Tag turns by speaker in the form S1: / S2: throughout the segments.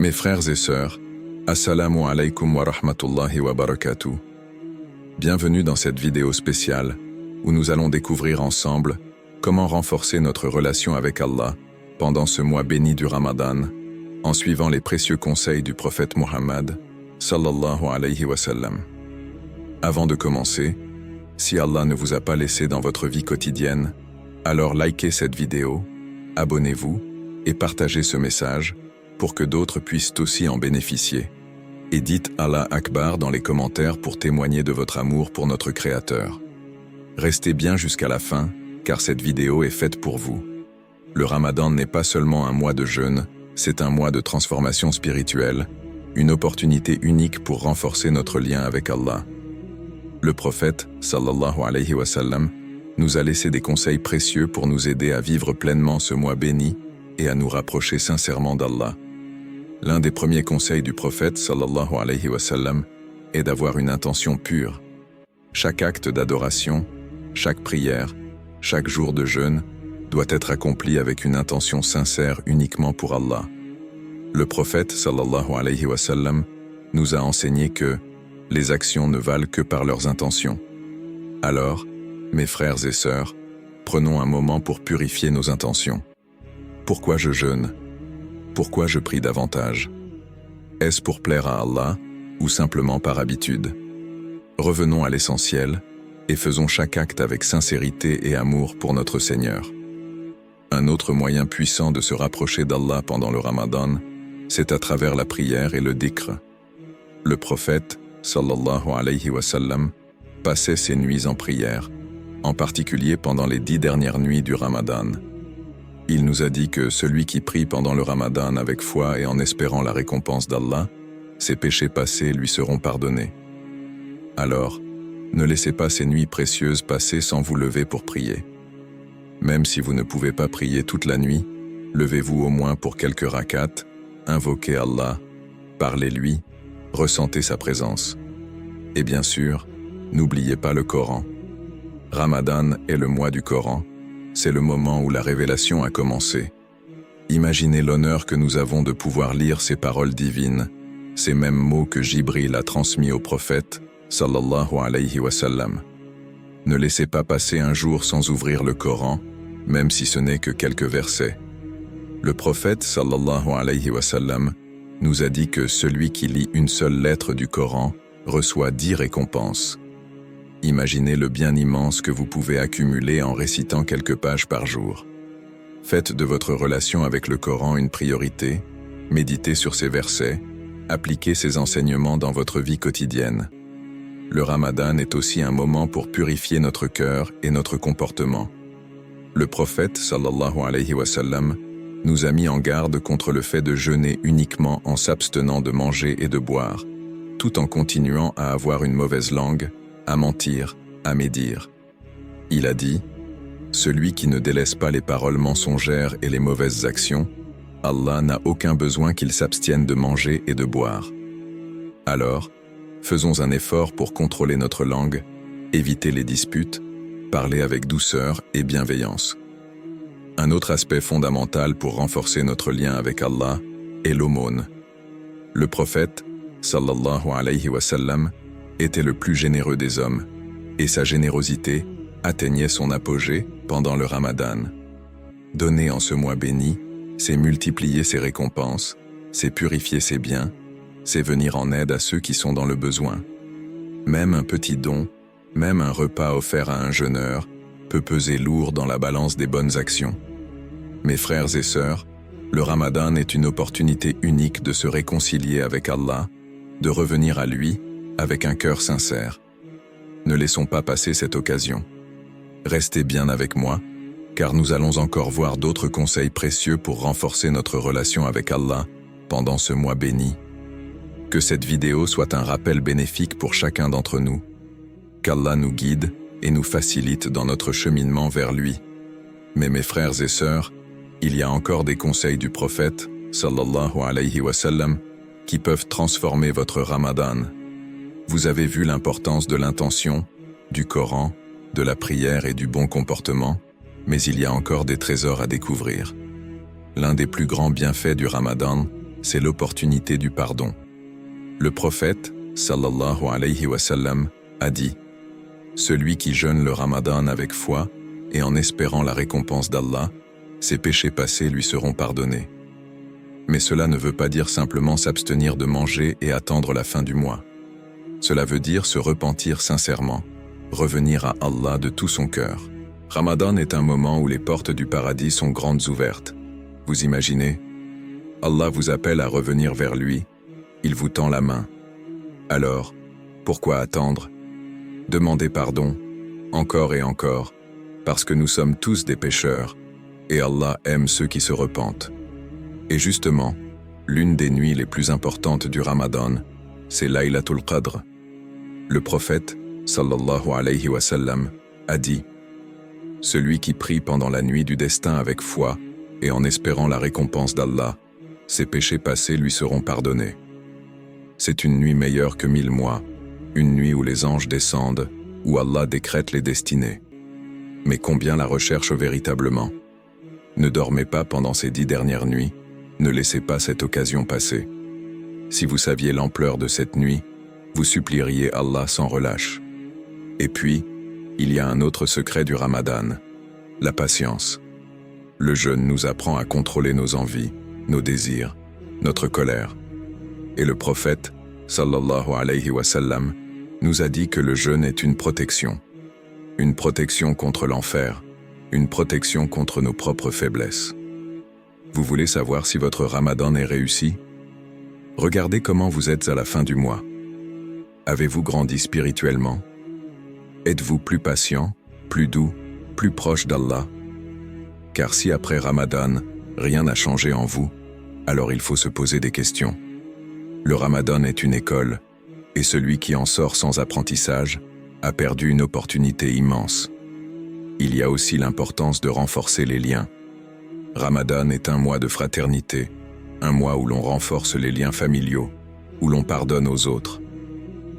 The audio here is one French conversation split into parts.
S1: Mes frères et sœurs, Assalamu alaikum wa rahmatullahi wa barakatuh. Bienvenue dans cette vidéo spéciale où nous allons découvrir ensemble comment renforcer notre relation avec Allah pendant ce mois béni du Ramadan en suivant les précieux conseils du prophète Muhammad sallallahu alayhi wa sallam. Avant de commencer, si Allah ne vous a pas laissé dans votre vie quotidienne, alors likez cette vidéo, abonnez-vous et partagez ce message pour que d'autres puissent aussi en bénéficier. Et dites Allah Akbar dans les commentaires pour témoigner de votre amour pour notre Créateur. Restez bien jusqu'à la fin, car cette vidéo est faite pour vous. Le Ramadan n'est pas seulement un mois de jeûne, c'est un mois de transformation spirituelle, une opportunité unique pour renforcer notre lien avec Allah. Le prophète, sallallahu alayhi wa sallam, nous a laissé des conseils précieux pour nous aider à vivre pleinement ce mois béni et à nous rapprocher sincèrement d'Allah. L'un des premiers conseils du prophète, sallallahu alayhi wa sallam, est d'avoir une intention pure. Chaque acte d'adoration, chaque prière, chaque jour de jeûne doit être accompli avec une intention sincère uniquement pour Allah. Le prophète, sallallahu alayhi wa sallam, nous a enseigné que les actions ne valent que par leurs intentions. Alors, mes frères et sœurs, prenons un moment pour purifier nos intentions. Pourquoi je jeûne ? Pourquoi je prie davantage? Est-ce pour plaire à Allah ou simplement par habitude? Revenons à l'essentiel et faisons chaque acte avec sincérité et amour pour notre Seigneur. Un autre moyen puissant de se rapprocher d'Allah pendant le Ramadan, c'est à travers la prière et le dhikr. Le prophète, sallallahu alayhi wa sallam, passait ses nuits en prière, en particulier pendant les 10 dernières nuits du Ramadan. Il nous a dit que celui qui prie pendant le Ramadan avec foi et en espérant la récompense d'Allah, ses péchés passés lui seront pardonnés. Alors, ne laissez pas ces nuits précieuses passer sans vous lever pour prier. Même si vous ne pouvez pas prier toute la nuit, levez-vous au moins pour quelques rakats, invoquez Allah, parlez-lui, ressentez sa présence. Et bien sûr, n'oubliez pas le Coran. Ramadan est le mois du Coran. C'est le moment où la révélation a commencé. Imaginez l'honneur que nous avons de pouvoir lire ces paroles divines, ces mêmes mots que Jibril a transmis au prophète, sallallahu alayhi wa sallam. Ne laissez pas passer un jour sans ouvrir le Coran, même si ce n'est que quelques versets. Le prophète, sallallahu alayhi wa sallam, nous a dit que celui qui lit une seule lettre du Coran reçoit 10 récompenses. Imaginez le bien immense que vous pouvez accumuler en récitant quelques pages par jour. Faites de votre relation avec le Coran une priorité, méditez sur ces versets, appliquez ces enseignements dans votre vie quotidienne. Le Ramadan est aussi un moment pour purifier notre cœur et notre comportement. Le prophète, sallallahu alayhi wa sallam, nous a mis en garde contre le fait de jeûner uniquement en s'abstenant de manger et de boire, tout en continuant à avoir une mauvaise langue, à mentir, à médire. Il a dit, « Celui qui ne délaisse pas les paroles mensongères et les mauvaises actions, Allah n'a aucun besoin qu'il s'abstienne de manger et de boire. » Alors, faisons un effort pour contrôler notre langue, éviter les disputes, parler avec douceur et bienveillance. Un autre aspect fondamental pour renforcer notre lien avec Allah est l'aumône. Le prophète, sallallahu alayhi wa sallam, était le plus généreux des hommes, et sa générosité atteignait son apogée pendant le Ramadan. Donner en ce mois béni, c'est multiplier ses récompenses, c'est purifier ses biens, c'est venir en aide à ceux qui sont dans le besoin. Même un petit don, même un repas offert à un jeûneur, peut peser lourd dans la balance des bonnes actions. Mes frères et sœurs, le Ramadan est une opportunité unique de se réconcilier avec Allah, de revenir à lui, avec un cœur sincère. Ne laissons pas passer cette occasion. Restez bien avec moi, car nous allons encore voir d'autres conseils précieux pour renforcer notre relation avec Allah pendant ce mois béni. Que cette vidéo soit un rappel bénéfique pour chacun d'entre nous. Qu'Allah nous guide et nous facilite dans notre cheminement vers lui. Mais mes frères et sœurs, il y a encore des conseils du prophète, sallallahu alayhi wa sallam, qui peuvent transformer votre Ramadan. Vous avez vu l'importance de l'intention, du Coran, de la prière et du bon comportement, mais il y a encore des trésors à découvrir. L'un des plus grands bienfaits du Ramadan, c'est l'opportunité du pardon. Le prophète, sallallahu alayhi wa sallam, a dit « Celui qui jeûne le Ramadan avec foi et en espérant la récompense d'Allah, ses péchés passés lui seront pardonnés. » Mais cela ne veut pas dire simplement s'abstenir de manger et attendre la fin du mois. Cela veut dire se repentir sincèrement, revenir à Allah de tout son cœur. Ramadan est un moment où les portes du paradis sont grandes ouvertes. Vous imaginez? Allah vous appelle à revenir vers lui, il vous tend la main. Alors, pourquoi attendre? Demandez pardon, encore et encore, parce que nous sommes tous des pécheurs, et Allah aime ceux qui se repentent. Et justement, l'une des nuits les plus importantes du Ramadan, c'est Laylatul Qadr. Le prophète, sallallahu alayhi wa sallam, a dit « Celui qui prie pendant la nuit du destin avec foi et en espérant la récompense d'Allah, ses péchés passés lui seront pardonnés. » C'est une nuit meilleure que 1000 mois, une nuit où les anges descendent, où Allah décrète les destinées. Mais combien la recherchent véritablement? Ne dormez pas pendant ces 10 dernières nuits, ne laissez pas cette occasion passer. Si vous saviez l'ampleur de cette nuit, vous supplieriez Allah sans relâche. Et puis, il y a un autre secret du Ramadan, la patience. Le jeûne nous apprend à contrôler nos envies, nos désirs, notre colère. Et le prophète, sallallahu alayhi wa sallam, nous a dit que le jeûne est une protection contre l'enfer, une protection contre nos propres faiblesses. Vous voulez savoir si votre Ramadan est réussi? Regardez comment vous êtes à la fin du mois. Avez-vous grandi spirituellement? Êtes-vous plus patient, plus doux, plus proche d'Allah? Car si après Ramadan, rien n'a changé en vous, alors il faut se poser des questions. Le Ramadan est une école, et celui qui en sort sans apprentissage a perdu une opportunité immense. Il y a aussi l'importance de renforcer les liens. Ramadan est un mois de fraternité, un mois où l'on renforce les liens familiaux, où l'on pardonne aux autres.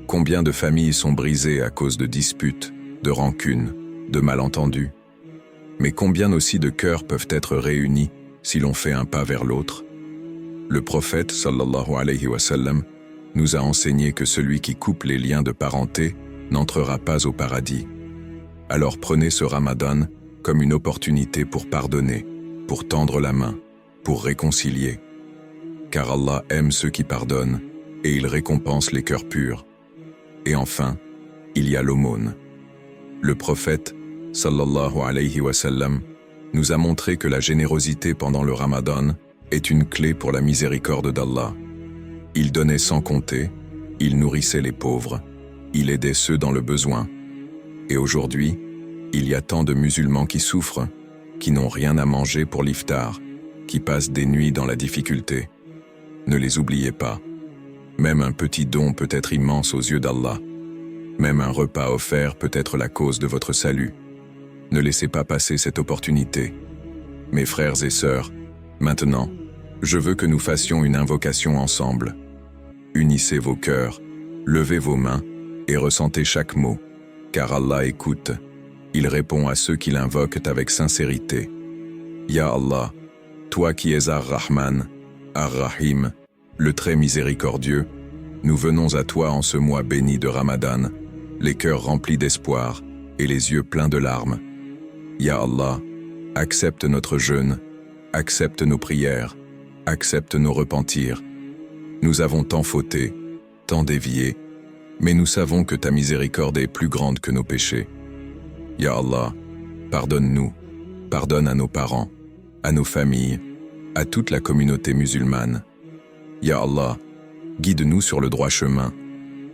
S1: Combien de familles sont brisées à cause de disputes, de rancunes, de malentendus? Mais combien aussi de cœurs peuvent être réunis si l'on fait un pas vers l'autre? Le prophète, sallallahu alayhi wa sallam, nous a enseigné que celui qui coupe les liens de parenté n'entrera pas au paradis. Alors prenez ce Ramadan comme une opportunité pour pardonner, pour tendre la main, pour réconcilier. Car Allah aime ceux qui pardonnent et il récompense les cœurs purs. Et enfin, il y a l'aumône. Le prophète, sallallahu alayhi wa sallam, nous a montré que la générosité pendant le Ramadan est une clé pour la miséricorde d'Allah. Il donnait sans compter, il nourrissait les pauvres, il aidait ceux dans le besoin. Et aujourd'hui, il y a tant de musulmans qui souffrent, qui n'ont rien à manger pour l'iftar, qui passent des nuits dans la difficulté. Ne les oubliez pas. Même un petit don peut être immense aux yeux d'Allah. Même un repas offert peut être la cause de votre salut. Ne laissez pas passer cette opportunité. Mes frères et sœurs, maintenant, je veux que nous fassions une invocation ensemble. Unissez vos cœurs, levez vos mains et ressentez chaque mot, car Allah écoute. Il répond à ceux qui l'invoquent avec sincérité. Ya Allah, toi qui es Ar-Rahman, Ar-Rahim, le très miséricordieux, nous venons à toi en ce mois béni de Ramadan, les cœurs remplis d'espoir et les yeux pleins de larmes. Ya Allah, accepte notre jeûne, accepte nos prières, accepte nos repentirs. Nous avons tant fauté, tant dévié, mais nous savons que ta miséricorde est plus grande que nos péchés. Ya Allah, pardonne-nous, pardonne à nos parents, à nos familles, à toute la communauté musulmane. Ya Allah, guide-nous sur le droit chemin,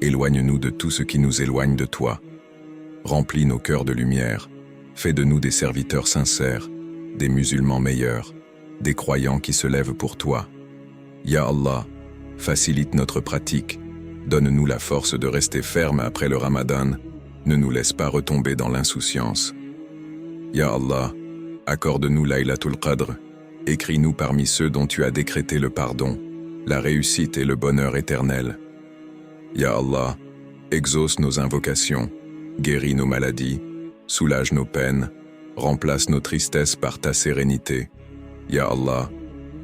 S1: éloigne-nous de tout ce qui nous éloigne de toi. Remplis nos cœurs de lumière, fais de nous des serviteurs sincères, des musulmans meilleurs, des croyants qui se lèvent pour toi. Ya Allah, facilite notre pratique, donne-nous la force de rester ferme après le Ramadan, ne nous laisse pas retomber dans l'insouciance. Ya Allah, accorde-nous Laylatul Qadr, écris-nous parmi ceux dont tu as décrété le pardon, la réussite et le bonheur éternel. Ya Allah, exauce nos invocations, guéris nos maladies, soulage nos peines, remplace nos tristesses par ta sérénité. Ya Allah,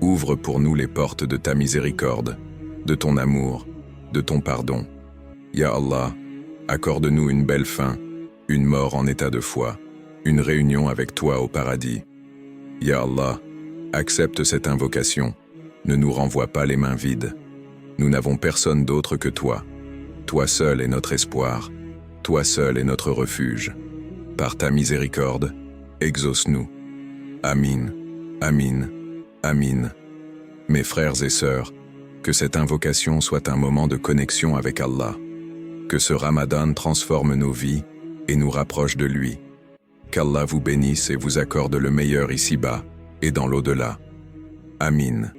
S1: Ouvre pour nous les portes de ta miséricorde, de ton amour, de ton pardon. Ya Allah, accorde-nous une belle fin, une mort en état de foi, une réunion avec toi au paradis. Ya Allah, accepte cette invocation, ne nous renvoie pas les mains vides. Nous n'avons personne d'autre que toi. Toi seul est notre espoir, toi seul est notre refuge. Par ta miséricorde, exauce-nous. Amin, Amin, Amin. Mes frères et sœurs, que cette invocation soit un moment de connexion avec Allah. Que ce Ramadan transforme nos vies et nous rapproche de lui. Qu'Allah vous bénisse et vous accorde le meilleur ici-bas et dans l'au-delà. Amin.